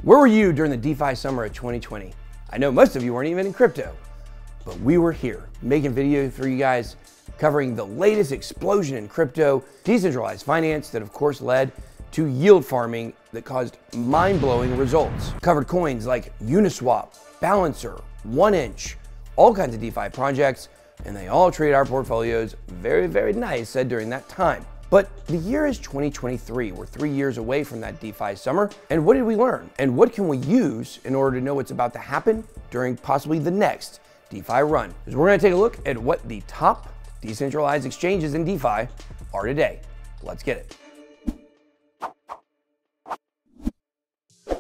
Where were you during the DeFi summer of 2020? I know most of you weren't even in crypto, but we were here making videos for you guys covering the latest explosion in crypto, decentralized finance that of course led to yield farming that caused mind-blowing results. Covered coins like MiniSwap, Balancer, 1inch, all kinds of DeFi projects, and they all treated our portfolios very, very nice during that time. But the year is 2023. We're 3 years away from that DeFi summer. And what did we learn? And what can we use in order to know what's about to happen during possibly the next DeFi run? Because we're gonna take a look at what the top decentralized exchanges in DeFi are today. Let's get it.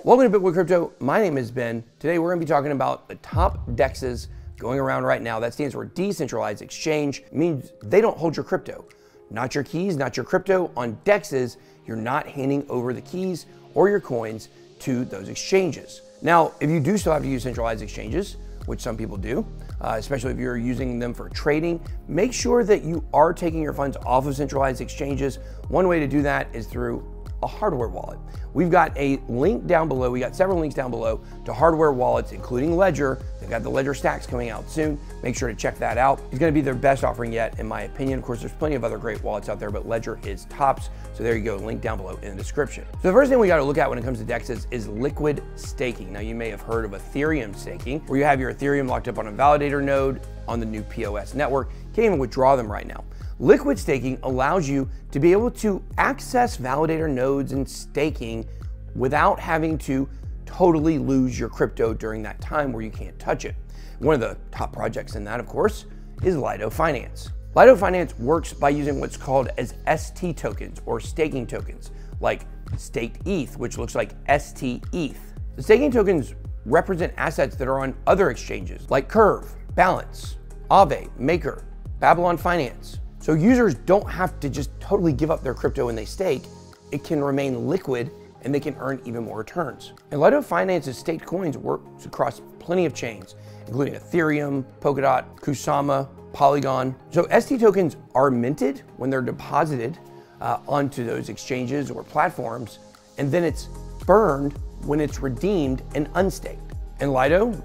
Welcome to BitSquad Crypto. My name is Ben. Today we're gonna be talking about the top Dexs going around right now. That stands for decentralized exchange. It means they don't hold your crypto. Not your keys, not your crypto. On Dexs, you're not handing over the keys or your coins to those exchanges. Now, if you do still have to use centralized exchanges, which some people do, especially if you're using them for trading, make sure that you are taking your funds off of centralized exchanges. One way to do that is through a hardware wallet. We've got a link down below. We got several links down below to hardware wallets, including Ledger. They've got the Ledger stacks coming out soon. Make sure to check that out. It's going to be their best offering yet, in my opinion. Of course, there's plenty of other great wallets out there, but Ledger is tops. So there you go, link down below in the description. So the first thing we got to look at when it comes to Dexs is liquid staking. Now, you may have heard of Ethereum staking, where you have your Ethereum locked up on a validator node on the new POS network. Can't even withdraw them right now. Liquid staking allows you to be able to access validator nodes and staking without having to totally lose your crypto during that time where you can't touch it. One of the top projects in that, of course, is Lido Finance. Lido Finance works by using what's called as ST tokens or staking tokens, like staked ETH, which looks like ST ETH. The staking tokens represent assets that are on other exchanges like Curve, Balance, Aave, Maker, Babylon Finance. So users don't have to just totally give up their crypto when they stake. It can remain liquid and they can earn even more returns. And Lido Finance's staked coins works across plenty of chains, including Ethereum, Polkadot, Kusama, Polygon. So ST tokens are minted when they're deposited onto those exchanges or platforms, and then it's burned when it's redeemed and unstaked. And Lido,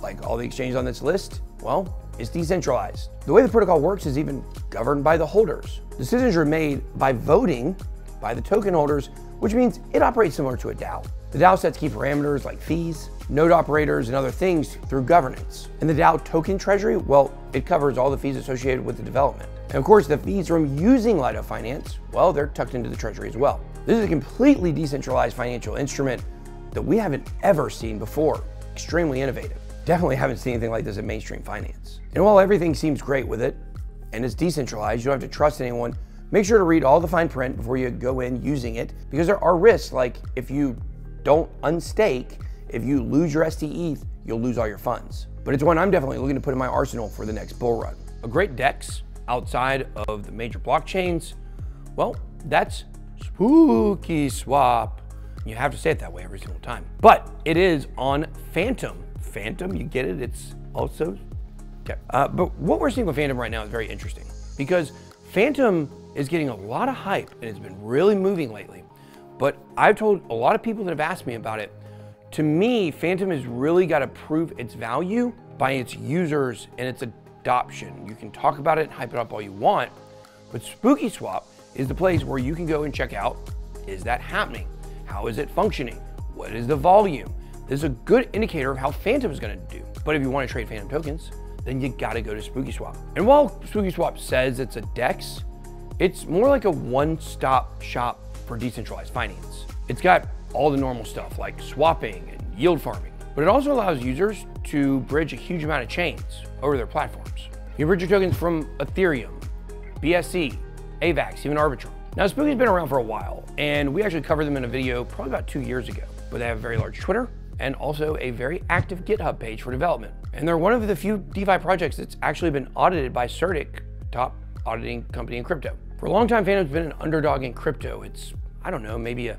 like all the exchanges on this list, well, it's decentralized. The way the protocol works is even governed by the holders. Decisions are made by voting by the token holders, which means it operates similar to a DAO. The DAO sets key parameters like fees, node operators, and other things through governance. And the DAO token treasury, well, it covers all the fees associated with the development. And of course, the fees from using Lido Finance, well, they're tucked into the treasury as well. This is a completely decentralized financial instrument that we haven't ever seen before. Extremely innovative. Definitely haven't seen anything like this in mainstream finance. And while everything seems great with it, and it's decentralized, you don't have to trust anyone, make sure to read all the fine print before you go in using it, because there are risks, like if you don't unstake, if you lose your ST ETH, you'll lose all your funds. But it's one I'm definitely looking to put in my arsenal for the next bull run. A great Dex outside of the major blockchains, well, that's SpookySwap. You have to say it that way every single time. But it is on Phantom. Phantom, you get it, it's also, okay. But what we're seeing with Phantom right now is very interesting because Phantom is getting a lot of hype and it's been really moving lately. But I've told a lot of people that have asked me about it, to me, Phantom has really got to prove its value by its users and its adoption. You can talk about it and hype it up all you want, but SpookySwap is the place where you can go and check out, is that happening? How is it functioning? What is the volume? This is a good indicator of how Phantom is going to do. But if you want to trade Phantom tokens, then you got to go to SpookySwap. And while SpookySwap says it's a Dex, it's more like a one-stop shop for decentralized finance. It's got all the normal stuff like swapping and yield farming, but it also allows users to bridge a huge amount of chains over their platforms. You can bridge your tokens from Ethereum, BSC, AVAX, even Arbitrum. Now, Spooky's been around for a while, and we actually covered them in a video probably about 2 years ago, but they have a very large Twitter and also a very active GitHub page for development. And they're one of the few DeFi projects that's actually been audited by Certic, top auditing company in crypto. For a long time, Phantom's been an underdog in crypto. It's, I don't know, maybe a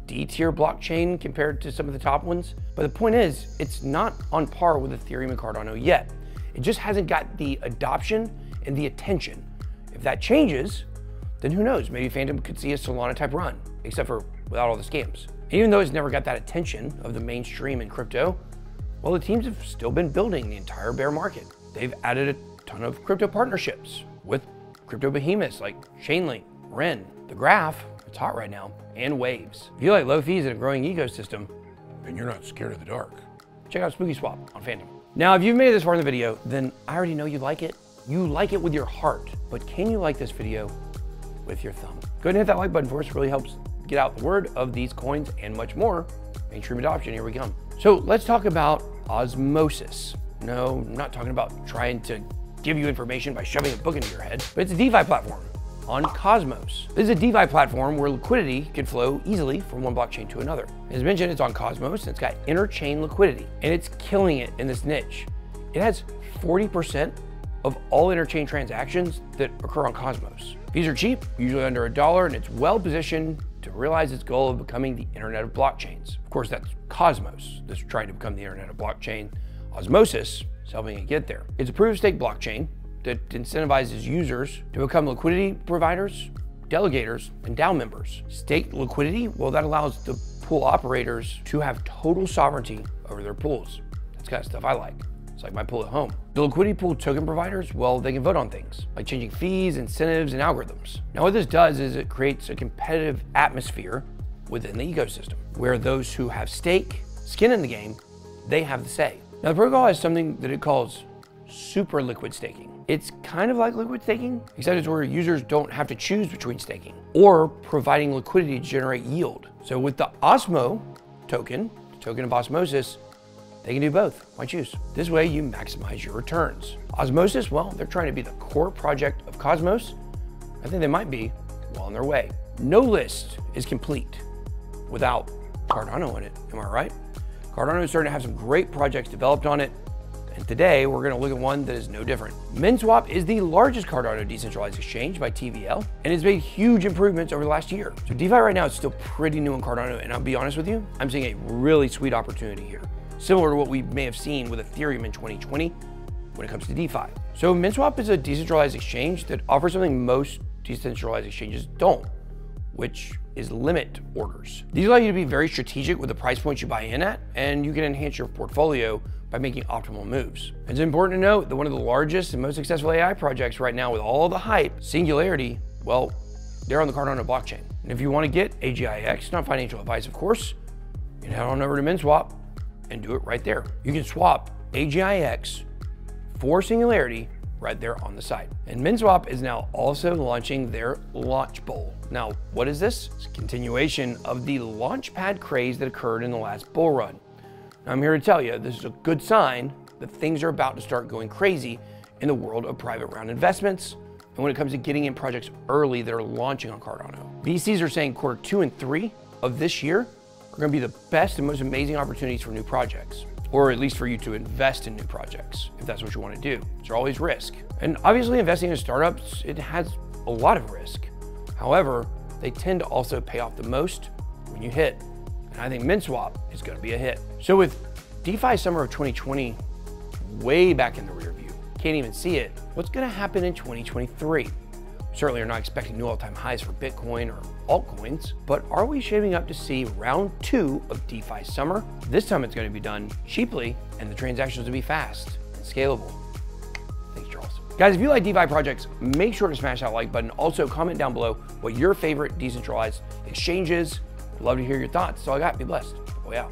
D-tier blockchain compared to some of the top ones. But the point is, it's not on par with Ethereum and Cardano yet. It just hasn't got the adoption and the attention. If that changes, then who knows? Maybe Phantom could see a Solana type run, except for without all the scams. And even though it's never got that attention of the mainstream in crypto, well, the teams have still been building the entire bear market. They've added a ton of crypto partnerships with crypto behemoths like Chainlink, Ren, the Graph, it's hot right now, and Waves. If you like low fees and a growing ecosystem, then you're not scared of the dark. Check out SpookySwap on Phantom. Now, if you've made it this far in the video, then I already know you like it. You like it with your heart, but can you like this video with your thumb? Go ahead and hit that like button for us. It really helps get out the word of these coins and much more. Mainstream adoption, here we come. So let's talk about Osmosis. No, I'm not talking about trying to give you information by shoving a book into your head, but it's a DeFi platform on Cosmos. This is a DeFi platform where liquidity can flow easily from one blockchain to another. As mentioned, it's on Cosmos and it's got interchain liquidity, and it's killing it in this niche. It has 40% of all interchain transactions that occur on Cosmos. Fees are cheap, usually under $1, and it's well positioned to realize its goal of becoming the internet of blockchains. Of course, that's Cosmos that's trying to become the internet of blockchain. Osmosis is helping it get there. It's a proof-of-stake blockchain that incentivizes users to become liquidity providers, delegators, and DAO members. Staked liquidity, well, that allows the pool operators to have total sovereignty over their pools. That's kind of stuff I like. It's like my pool at home. The liquidity pool token providers, well, they can vote on things like changing fees, incentives, and algorithms. Now, what this does is it creates a competitive atmosphere within the ecosystem where those who have skin in the game, they have the say. Now, the protocol has something that it calls super liquid staking. It's kind of like liquid staking, except it's where users don't have to choose between staking or providing liquidity to generate yield. So with the Osmo token, the token of Osmosis, they can do both. Why choose? This way you maximize your returns. Osmosis, well, they're trying to be the core project of Cosmos. I think they might be well on their way. No list is complete without Cardano in it, am I right? Cardano is starting to have some great projects developed on it. And today we're going to look at one that is no different. MiniSwap is the largest Cardano decentralized exchange by TVL, and it's made huge improvements over the last year. So DeFi right now is still pretty new in Cardano, and I'll be honest with you, I'm seeing a really sweet opportunity here, similar to what we may have seen with Ethereum in 2020 when it comes to DeFi. So MiniSwap is a decentralized exchange that offers something most decentralized exchanges don't, which is limit orders. These allow you to be very strategic with the price points you buy in at, and you can enhance your portfolio by making optimal moves. It's important to note that one of the largest and most successful AI projects right now with all the hype, Singularity, well, they're on the Cardano blockchain. And if you want to get AGIX, not financial advice of course, you can head on over to MiniSwap and do it right there. You can swap AGIX for Singularity right there on the site. And MiniSwap is now also launching their Launch Bowl. Now, what is this? It's a continuation of the launchpad craze that occurred in the last bull run. Now, I'm here to tell you, this is a good sign that things are about to start going crazy in the world of private round investments and when it comes to getting in projects early that are launching on Cardano. VCs are saying quarter 2 and 3 of this year are going to be the best and most amazing opportunities for new projects, or at least for you to invest in new projects, if that's what you want to do. There's always risk. And obviously investing in startups, it has a lot of risk. However, they tend to also pay off the most when you hit. And I think MiniSwap is going to be a hit. So with DeFi Summer of 2020 way back in the rear view, can't even see it, what's going to happen in 2023? Certainly are not expecting new all-time highs for Bitcoin or altcoins, but are we shaping up to see round 2 of DeFi Summer? This time it's going to be done cheaply and the transactions will be fast and scalable. Thanks, Charles. Guys, if you like DeFi projects, make sure to smash that like button. Also, comment down below what your favorite decentralized exchange is. I'd love to hear your thoughts. That's all I got. Be blessed. Oh yeah.